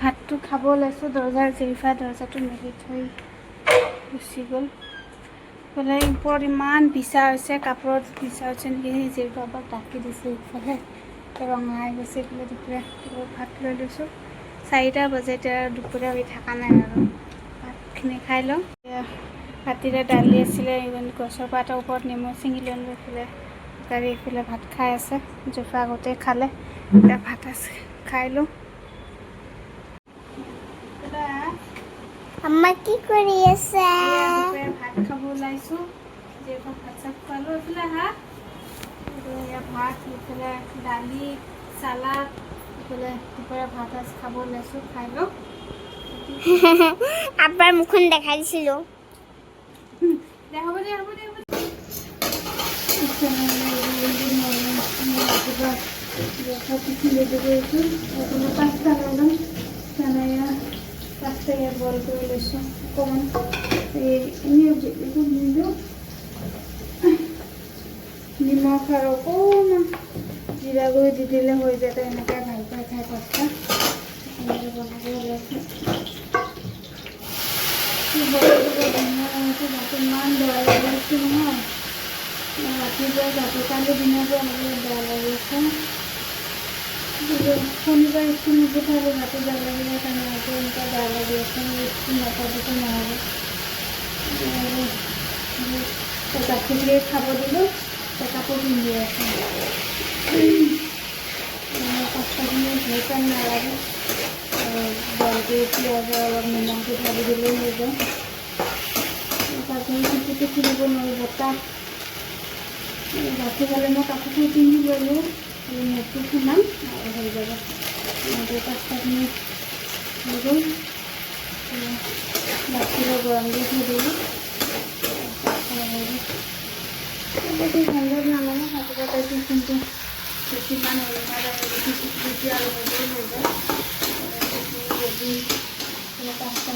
ভাতটো খাব ওলাইছোঁ, দৰজাৰ জেৰিফা দৰজাটো মেলি থৈ গুচি গ'ল। ইফালে ওপৰত ইমান বিছা হৈছে, কাপোৰত বিছা হৈছে নেকি, সেই জেৰিফা পৰা ঢাকি দিছোঁ। ইফালে ৰঙাই গৈছে, ইফালে দুপৰীয়া ভাত লৈ লৈছোঁ। 4টা বাজে, এতিয়া দুপৰীয়া হৈ থকা নাই আৰু ভাতখিনি খাই লওঁ। ৰাতিৰে দালি আছিলে, গছৰ পাতৰ ওপৰত নেমু চিঙি লৈ এইফালে গাড়ী এইফালে ভাত খাই আছে। জেৰিফা আগতে খালে, এতিয়া ভাত আছে খাই লওঁ। আম্মা কি কৰি আছে? ভাত খাব ওলাইছোঁ, জেৰিফাক ভাত চাত খোৱালোঁ। এইফালে ভাত, এইফালে দালি, চালাড, এইফালে দুপৰীয়া ভাত সাজ খাব ওলাইছোঁ, খাই লওঁ। আব্বাৰ মুখখন দেখাই দিছিলোঁ। হ'ব দে। পাঁচটা বইল কৰি লৈছোঁ। অকণমান নিমখ আৰু অকণমান জিৰা গুড়ি দি দিলে হৈ যায়। এনেকৈ ভাল পাই খাই পাস্তা এনেকৈ বনাব ওলাইছোঁ। ইমান বেয়া লাগি আছে নহয়, ৰাতিপুৱা কালি দিনৰ পৰা অলপ বেয়া লাগি আছে। শনিবাৰ স্কুল নপঠালোঁ, ৰাতি বেয়া লাগিলে কাৰণে আকৌ এনেকুৱা বেয়া লাগি আছে। স্কুল নপঠাটো নহ'ব। গাখীৰ খাব দিলোঁ, কাপোৰ পিন্ধি আছে। পাস্তাখিনি ভাল টাইম নালাগে, বইল কৰি পিঁয়াজ অলপ নিমখ দি ঢালি দিলেই হৈ যায়। গাখীৰ খুলিব নোৱাৰি, বতাহ গাখীৰ খালে মই কাপোৰটো পিন্ধি গ'লোঁ, নেটটো সোমাম আৰু হৈ যাব। পাস্তাখিনি হৈ গ'ল, গাখীৰৰ গৰম দি থৈ দিলোঁ। বেছি ঠাণ্ডাত নালাগে, ৰাতিপুৱা পাইছোঁ কিন্তু বেছিমান আৰু পাস্তা